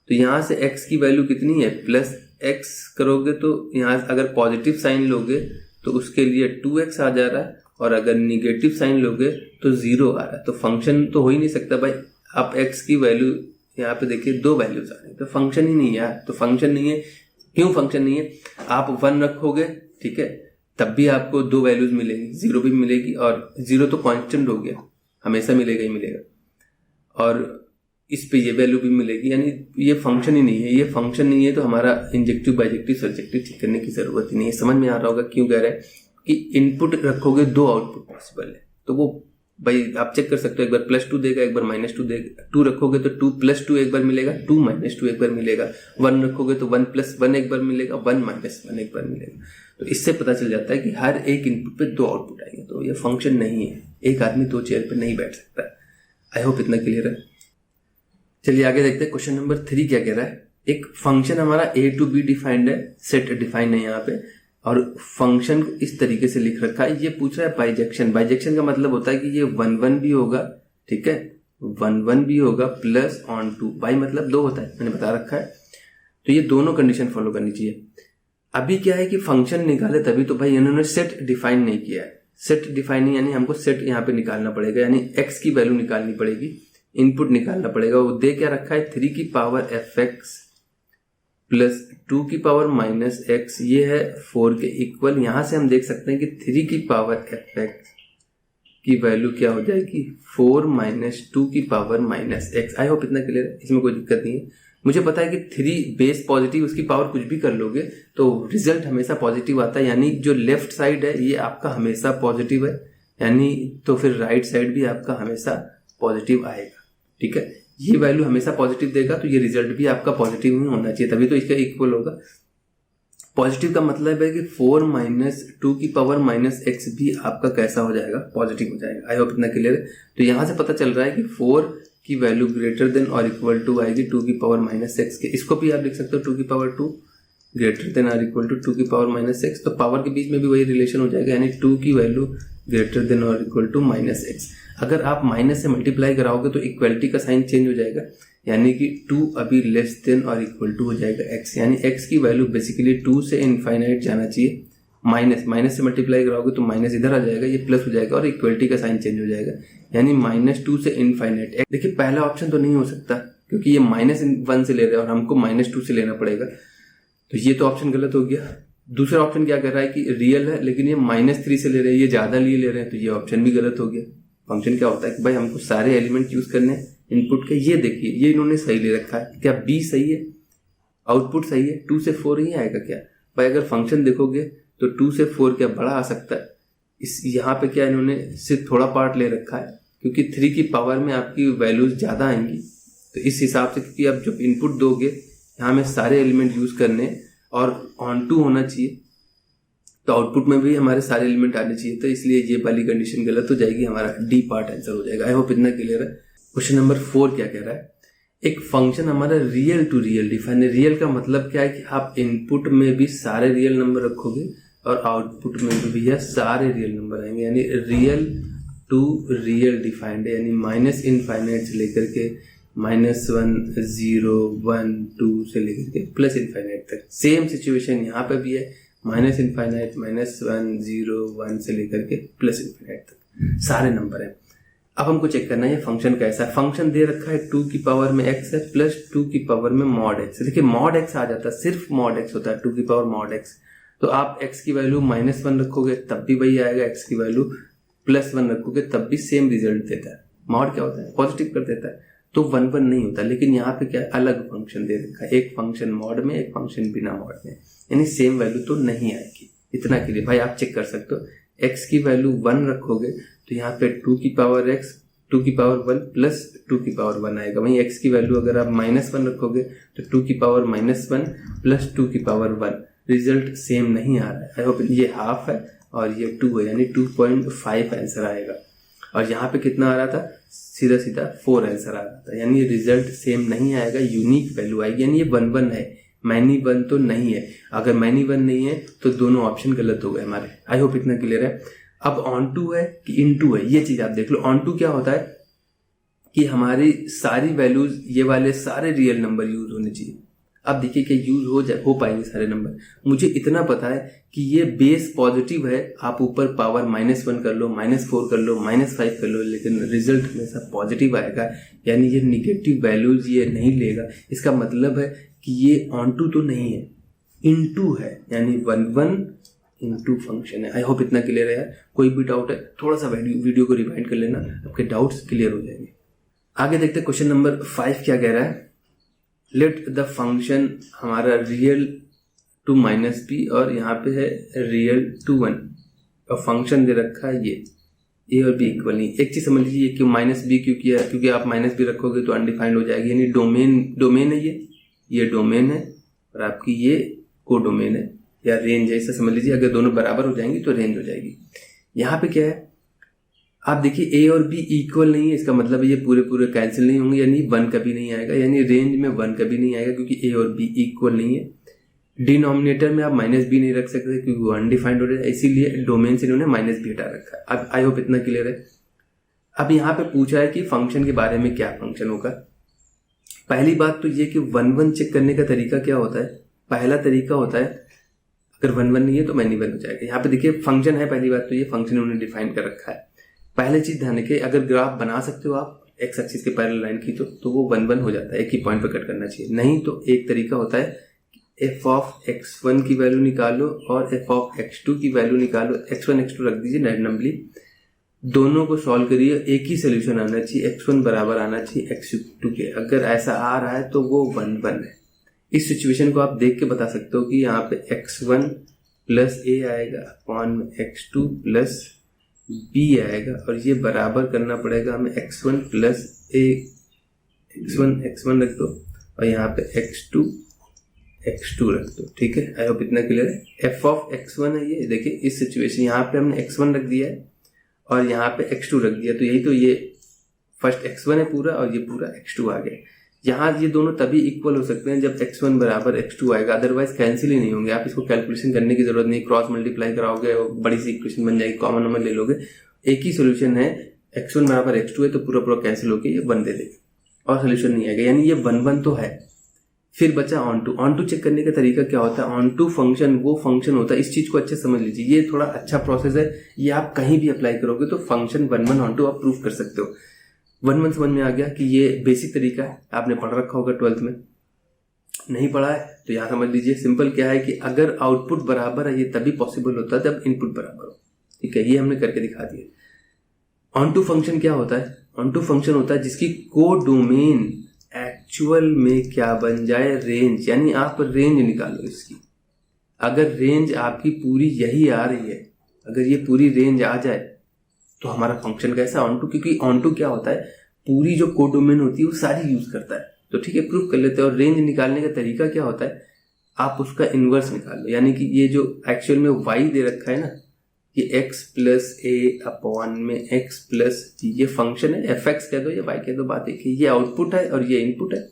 तो यहां से x की वैल्यू कितनी है, +x करोगे तो यहां अगर पॉजिटिव साइन लोगे तो उसके लिए 2x आ जा रहा है, और अगर निगेटिव साइन लोगे तो 0 आ रहा है। तो फंक्शन तो हो ही नहीं सकता भाई। आप x की वैल्यू यहाँ पे देखिए 2 वैल्यूज आ रही है, तो फंक्शन ही नहीं है यार। तो फंक्शन नहीं है, क्यों फंक्शन नहीं है? आप 1 रखोगे, ठीक है, तब भी आपको 2 वैल्यूज मिलेंगी, 0 भी मिलेगी, और 0 तो कांस्टेंट हो गया, हमेशा मिलेगा ही मिलेगा, और इस पे ये वैल्यू भी मिलेगी। यानी ये फंक्शन ही नहीं है। ये फंक्शन नहीं है तो हमारा इंजेक्टिव बाइजेक्टिव सब्जेक्टिव चेक करने की जरूरत ही नहीं है। समझ में आ रहा होगा क्यों कह रहे हैं कि इनपुट रखोगे 2 आउटपुट पॉसिबल है। तो वो भाई आप चेक कर सकते हो, एक बार +2 देगा, एक बार -2 देगा। 2 रखोगे तो 2 + 2 एक बार मिलेगा, 2 - 2 एक बार मिलेगा। 1 रखोगे तो 1 + 1 एक बार मिलेगा, 1 - 1 एक बार मिलेगा। तो इससे पता चल जाता है कि हर एक इनपुट पे 2 आउटपुट आएंगे। तो ये फंक्शन नहीं है, एक आदमी 2 चेयर पे नहीं बैठ सकता। आई होप इतना क्लियर है। चलिए आगे देखते हैं। क्वेश्चन नंबर 3 क्या कह रहा है। एक फंक्शन हमारा A to B डिफाइंड है, सेट डिफाइंड है यहाँ पे, और फंक्शन को इस तरीके से लिख रखा है। ये पूछ रहा है बाइजेक्शन। बाइजेक्शन का मतलब होता है कि ये 1 भी होगा, ठीक है, 1 भी होगा, प्लस ऑन टू, बाई मतलब 2 होता है, मैंने बता रखा है। तो ये दोनों कंडीशन फॉलो करनी चाहिए। अभी क्या है कि फंक्शन निकाले तभी, तो भाई इन्होंने सेट डिफाइन नहीं किया है। सेट डिफाइन नहीं, यानी हमको सेट यहाँ पे निकालना पड़ेगा, यानी x की वैल्यू निकालनी पड़ेगी, इनपुट निकालना पड़ेगा। वो दे क्या रखा है, 3 की पावर fx प्लस 2 की पावर -x, ये है 4 के इक्वल। यहां से हम देख सकते हैं कि 3 की पावर fx की वैल्यू क्या हो जाएगी, 4 - 2 की पावर -x। आई होप इतना क्लियर है, इसमें कोई दिक्कत नहीं है। मुझे पता है कि 3 बेस पॉजिटिव, उसकी पावर कुछ भी कर लोगे तो रिजल्ट हमेशा पॉजिटिव आता है। यानी जो लेफ्ट साइड है ये आपका हमेशा पॉजिटिव है, यानी तो फिर राइट साइड भी आपका हमेशा पॉजिटिव आएगा, ठीक है। ये वैल्यू हमेशा पॉजिटिव देगा तो ये रिजल्ट भी आपका पॉजिटिव ही होना चाहिए, तभी तो इसका इक्वल होगा। पॉजिटिव का मतलब है कि 4 माइनस 2 की पावर माइनस एक्स भी आपका कैसा हो जाएगा, पॉजिटिव हो जाएगा। आई होप इतना क्लियर है। तो यहाँ से पता चल रहा है कि 4 की वैल्यू ग्रेटर देन और इक्वल टू आएगी 2 की पावर माइनस एक्स के। इसको भी आप लिख सकते हो 2 की पावर 2 ग्रेटर देन और इक्वल टू 2 की पावर माइनस एक्स। तो पावर के बीच में भी वही रिलेशन हो जाएगा, यानी 2 की वैल्यू ग्रेटर देन और इक्वल टू माइनस एक्स। अगर आप माइनस से मल्टीप्लाई कराओगे तो इक्वलिटी का साइन चेंज हो जाएगा, यानी कि 2 अभी लेस देन और इक्वल टू हो जाएगा x, यानी x की वैल्यू बेसिकली 2 से इनफाइनाइट जाना चाहिए। माइनस से मल्टीप्लाई कराओगे तो माइनस इधर आ जाएगा, ये प्लस हो जाएगा और इक्वलिटी का साइन चेंज हो जाएगा, यानी -2 से इनफाइनाइट। देखिए पहला ऑप्शन तो नहीं हो सकता क्योंकि ये -1 से ले रहे हैं और हमको -2 से लेना पड़ेगा, तो ये तो ऑप्शन गलत हो गया। दूसरा ऑप्शन क्या कर रहा है कि रियल है लेकिन ये -3 से ले रहे हैं, ये ज्यादा लिए ले रहे हैं, तो ये ऑप्शन भी गलत हो गया। फंक्शन क्या होता है कि भाई हमको सारे एलिमेंट यूज करने हैं इनपुट के। ये देखिए ये इन्होंने सही ले रखा है, क्या b सही है, आउटपुट सही है, 2 से 4 ही आएगा क्या भाई? अगर फंक्शन देखोगे तो 2 से 4 क्या बड़ा आ सकता है? इस यहाँ पे क्या इन्होंने सिर्फ थोड़ा पार्ट ले रखा है क्योंकि 3 की पावर में आपकी वैल्यूज ज्यादा आएंगी, तो इस हिसाब से क्योंकि आप जब इनपुट दोगे यहाँ में सारे एलिमेंट यूज करने और ऑन टू होना चाहिए, तो आउटपुट में भी हमारे सारे एलिमेंट आने चाहिए, तो इसलिए ये वाली कंडीशन गलत हो जाएगी, हमारा डी पार्ट आंसर हो जाएगा। आई होप इतना क्लियर है। क्वेश्चन नंबर 4 क्या कह रहा है, एक फंक्शन हमारा रियल टू रियल डिफाइन है। रियल का मतलब क्या है कि आप इनपुट में भी सारे रियल नंबर रखोगे और आउटपुट में भी भैया सारे रियल नंबर आएंगे, यानी रियल टू रियल डिफाइंड है, यानी माइनस इनफाइनाइट से लेकर के -1 0 1 2 से लेकर के प्लस इनफाइनाइट तक। सेम सिचुएशन यहाँ पे भी है, माइनस इनफाइनाइट -1 0 1 से लेकर के प्लस इनफाइनाइट तक सारे नंबर हैं। अब हमको चेक करना है ये फंक्शन कैसा है। फंक्शन दे रखा है 2 की पावर में x है प्लस 2 की पावर में mod x। देखिए mod x आ जाता है, सिर्फ mod x होता है 2 की पावर mod x। तो आप x की वैल्यू -1 रखोगे तब भी वही आएगा, x की वैल्यू +1 रखोगे तब भी सेम रिजल्ट देता है। mod क्या होता है, पॉजिटिव कर देता है, तो 1 1 नहीं होता। लेकिन यहाँ पे क्या अलग फंक्शन दे रखा है, एक फंक्शन mod में एक फंक्शन बिना mod में, यानी सेम वैल्यू तो नहीं आएगी। इतना के लिए भाई आप चेक कर सकते हो, x की वैल्यू 1 रखोगे तो यहाँ पे 2 की पावर x 2 की पावर 1 प्लस 2 की पावर 1 आएगा। वहीं x की वैल्यू अगर आप -1 रखोगे तो 2 की पावर -1 प्लस 2 की पावर 1, रिजल्ट सेम नहीं आ रहा है। आई होप ये हाफ है और ये 2 है, यानी 2.5 आंसर आएगा। और यहाँ पे कितना आ रहा था, सीधा सीधा 4 आंसर आ रहा था, यानी रिजल्ट सेम नहीं आएगा, यूनिक वैल्यू आएगी, यानी ये 1 1 है, मैनी 1 तो नहीं है। अगर मैनी 1 नहीं है तो दोनों ऑप्शन गलत हो गए हमारे। आई होप इतना क्लियर है। अब ऑन टू है कि इन टू है, ये चीज आप देख लो। ऑन टू क्या होता है कि हमारी सारी वैल्यूज, ये वाले सारे रियल नंबर यूज होने चाहिए। अब देखिए कि यूज हो पाएंगे सारे नंबर। मुझे इतना पता है कि ये बेस पॉजिटिव है, आप ऊपर पावर -1 कर लो, -4 कर लो, -5 कर लो, लेकिन रिजल्ट हमेशा पॉजिटिव आएगा, यानी ये निगेटिव वैल्यूज ये नहीं लेगा। इसका मतलब है कि ये ऑन टू तो नहीं है, इन टू है, यानी 1 1 इनटू फंक्शन है। आई होप इतना क्लियर है यार। कोई भी डाउट है थोड़ा सा वीडियो को रिवाइंड कर लेना, आपके डाउट्स क्लियर हो जाएंगे। आगे देखते हैं क्वेश्चन नंबर 5 क्या कह रहा है। लेट द फंक्शन हमारा रियल टू -b और यहाँ पे है रियल टू 1 और फंक्शन दे रखा है ये a और b इक्वल नहीं। एक चीज समझ लीजिए क्यों -b क्यों किया, क्योंकि आप -b रखोगे तो अनडिफाइंड हो जाएगी, यानी डोमेन है, ये डोमेन है और आपकी ये कोडोमेन है या रेंज है, ऐसा समझ लीजिए। अगर दोनों बराबर हो जाएंगी तो रेंज हो जाएगी। यहाँ पे क्या है, आप देखिए a और b इक्वल नहीं है, इसका मतलब ये पूरे कैंसिल नहीं होंगे, यानी 1 कभी नहीं आएगा, यानी रेंज में 1 कभी नहीं आएगा क्योंकि a और b इक्वल नहीं है। डिनोमिनेटर में आप -b नहीं रख सकते क्योंकि वो अनडिफाइंड हो रहा है, इसीलिए डोमेन से इन्होंने -b हटा रखा है। अब आई होप इतना क्लियर है। अब यहाँ पे पूछा है कि फंक्शन के बारे में क्या फंक्शन होगा। पहली बात तो ये कि 1 1 चेक करने का तरीका क्या होता है। पहला तरीका होता है अगर 1 1 नहीं है तो मैनी 1 हो जाएगा। यहाँ पे देखिए फंक्शन है, पहली बात तो ये फंक्शन उन्होंने डिफाइन कर रखा है। पहले चीज ध्यान रखिए, अगर ग्राफ बना सकते हो आप एक्स एक्सिस के पैरेलल लाइन की तो वो 1 1 हो जाता है, एक ही पॉइंट पे कट करना चाहिए। नहीं तो एक तरीका होता है f ऑफ x1 की वैल्यू निकालो और f ऑफ x2 की वैल्यू निकालो, x1 x2 रख दीजिए रैंडमली, दोनों को सॉल्व करिए, एक ही सोल्यूशन आना चाहिए, x1 बराबर आना चाहिए x2 के। अगर ऐसा आ रहा है तो वो 1 1 है। इस सिचुएशन को आप देख के बता सकते हो कि यहाँ पे x1 प्लस a आएगा अपॉन x2 प्लस b आएगा और ये बराबर करना पड़ेगा हमें x1 प्लस a, x1 रख दो और यहाँ पे x2 x2 रख दो, ठीक है। आई होप इतना क्लियर है। f ऑफ x1 है ये, देखिए इस सिचुएशन यहाँ पे हमने x1 रख दिया है और यहाँ पे x2 रख दिया, तो यही तो ये फर्स्ट x1 है पूरा और ये पूरा x2 आ गया। यहाँ ये दोनों तभी इक्वल हो सकते हैं जब x1 बराबर x2 आएगा, अदरवाइज कैंसिल ही नहीं होंगे। आप इसको कैलकुलेशन करने की जरूरत नहीं, क्रॉस मल्टीप्लाई कराओगे और बड़ी सी इक्वेशन बन जाएगी, कॉमन नंबर ले लोगे। एक ही सोल्यूशन है, x1 बराबर x2 है तो पूरा पूरा कैंसिल होकर ये 1 दे देगा और सोल्यूशन नहीं आएगा, यानी ये 1 1 तो है। फिर बचा ऑन टू चेक करने का तरीका क्या होता है। ऑन टू फंक्शन वो फंक्शन होता है, इस चीज को अच्छे समझ लीजिए, ये थोड़ा अच्छा प्रोसेस है, ये आप कहीं भी अप्लाई करोगे तो फंक्शन 1 1 ऑन टू आप प्रूव कर सकते हो। 1 1 समझ में आ गया कि ये बेसिक तरीका है, आपने पढ़ रखा होगा 12th में। नहीं पढ़ा है तो यहाँ समझ लीजिए, सिंपल क्या है कि अगर आउटपुट बराबर है ये तभी पॉसिबल होता है जब इनपुट बराबर हो, ठीक है। ये हमने करके दिखा दिया। ऑन टू फंक्शन क्या होता है, ऑन टू फंक्शन होता है जिसकी को डोमेन एक्चुअल में क्या बन जाए, रेंज, यानी आप रेंज निकालो इसकी। अगर रेंज आपकी पूरी यही आ रही है, अगर ये पूरी रेंज आ जाए तो हमारा फंक्शन कैसा ऑन टू, क्योंकि ऑन टू क्या होता है पूरी जो को डोमेन होती है वो सारी यूज करता है। तो ठीक है, प्रूफ कर लेते हैं। और रेंज निकालने का तरीका क्या होता है, आप उसका इनवर्स निकाल लो, यानी कि ये जो एक्चुअल में y दे रखा है ना, ये x प्लस a अपॉन में x प्लस b, ये फंक्शन है, fx कह दो या y कह दो, बात एक ही। ये आउटपुट है और ये इनपुट है,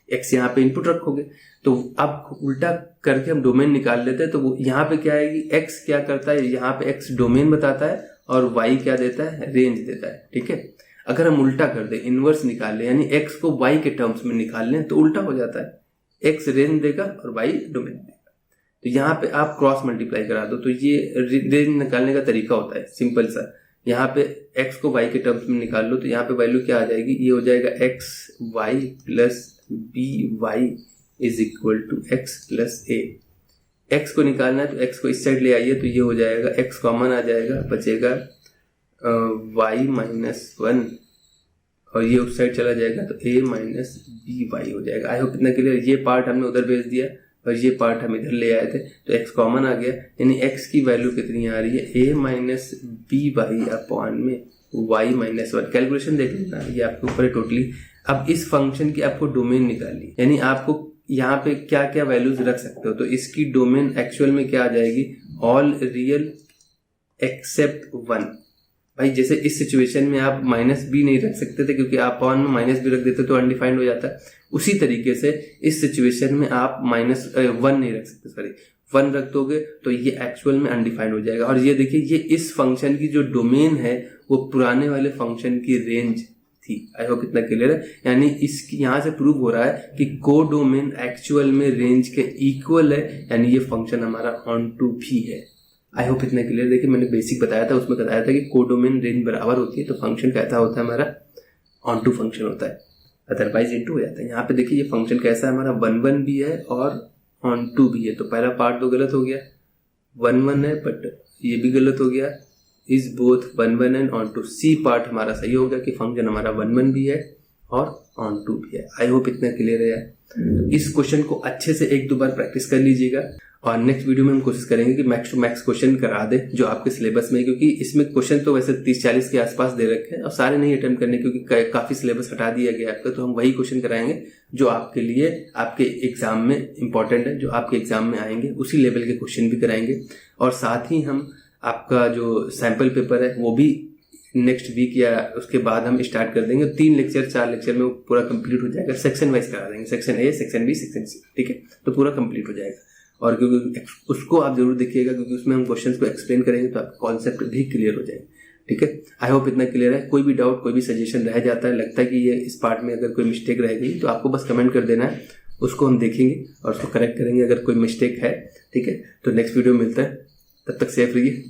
x यहाँ पे इनपुट रखोगे। तो अब उल्टा करके हम डोमेन निकाल लेते हैं, तो वो यहाँ पे क्या आएगी, x क्या करता है, यहाँ पे x डोमेन बताता है और y क्या देता है, रेंज देता है, ठीक है। अगर हम उल्टा कर दे, इनवर्स निकाल ले, यानी x को y के टर्म्स में निकाल लें तो उल्टा हो जाता है, x रेंज देगा और y डोमेन देगा। तो यहाँ पे आप क्रॉस मल्टीप्लाई करा दो, तो ये रेंज निकालने का तरीका होता है सिंपल सा। यहाँ पे x को y के टर्म्स में निकाल लो तो यहाँ पे वैल्यू क्या आ जाएगी, ये हो जाएगा x y plus b y is equal to x plus a। x को निकालना है तो x को इस साइड ले आइए, तो ये हो जाएगा x कॉमन आ जाएगा, बचेगा y माइनस 1 और ये उस साइड चला जाएगा तो a माइनस बी वाई हो जाएगा। आई होप इतना क्लियर। ये पार्ट हमने उधर भेज दिया और ये पार्ट हम इधर ले आए थे, तो x कॉमन आ गया, यानी x की वैल्यू कितनी आ रही है, a minus b y upon में y माइनस 1। कैलकुलेशन देख लेना, ये आपके ऊपर है टोटली। अब इस फंक्शन की आपको डोमेन निकालनी, यानी आपको यहाँ पे क्या क्या वैल्यूज रख सकते हो। तो इसकी डोमेन एक्चुअल में क्या आ जाएगी, ऑल रियल एक्सेप्ट 1। भाई जैसे इस सिचुएशन में आप माइनस बी नहीं रख सकते थे क्योंकि आप ऑन में माइनस बी रख देते तो अनडिफाइंड हो जाता है, उसी तरीके से इस सिचुएशन में आप माइनस 1 नहीं रख सकते, सॉरी 1 रख दोगे तो ये एक्चुअल में अनडिफाइंड हो जाएगा। और ये देखिए, ये इस फंक्शन की जो डोमेन है वो पुराने वाले फंक्शन की रेंज थी। आई होप इतना क्लियर है। यानी इसकी यहाँ से प्रूव हो रहा है कि को डोमेन एक्चुअल में रेंज के इक्वल है, यानी ये फंक्शन हमारा ऑन टू भी है। आई होप इतना क्लियर। देखिए मैंने बेसिक बताया था, उसमें बताया था कि कोडोमेन रेंज बराबर होती है तो फंक्शन कैसा होता है हमारा, ऑन टू फंक्शन होता है, अदरवाइज इनटू हो जाता है। यहाँ पे देखिए ये फंक्शन कैसा है हमारा, 1 1 भी है और ऑन टू भी है। तो पहला पार्ट तो गलत हो गया, 1 1 है, बट ये भी गलत हो गया, is both 1 1 and onto. C part हमारा सही हो गया कि फंक्शन हमारा 1 1 भी है और ऑन टू भी है। आई होप इतना क्लियर है यार। तो इस क्वेश्चन को अच्छे से 1-2 बार प्रैक्टिस कर लीजिएगा और नेक्स्ट वीडियो में हम कोशिश करेंगे कि मैक्स टू मैक्स क्वेश्चन करा दे जो आपके सिलेबस में, क्योंकि इसमें क्वेश्चन तो वैसे 30-40 के आसपास दे रखे हैं और सारे नहीं अटेम्प्ट करने क्योंकि काफी सिलेबस हटा दिया गया आपका। तो हम वही क्वेश्चन कराएंगे जो आपके लिए आपके एग्जाम में इंपॉर्टेंट है, जो आपके एग्जाम में आएंगे, उसी लेवल के क्वेश्चन भी कराएंगे। और साथ ही हम आपका जो सैंपल पेपर है वो भी नेक्स्ट वीक या उसके बाद हम स्टार्ट कर देंगे। 3 लेक्चर 4 लेक्चर में वो पूरा कंप्लीट हो जाएगा, सेक्शन वाइज करा देंगे, section A, section B, section C, ठीक है। तो पूरा कंप्लीट हो जाएगा और क्योंकि उसको आप जरूर देखिएगा क्योंकि उसमें हम क्वेश्चंस को एक्सप्लेन करेंगे तो आपका कॉन्सेप्ट भी क्लियर हो जाएगा, ठीक है। आई होप इतना क्लियर है। कोई भी डाउट, कोई भी सजेशन रह जाता है, लगता है कि ये इस पार्ट में अगर कोई मिस्टेक रह गई तो आपको बस कमेंट कर देना है, उसको हम देखेंगे और उसको करेक्ट करेंगे अगर कोई मिस्टेक है, ठीक है। तो नेक्स्ट वीडियो मिलता है, तब तक सेफ रहिए।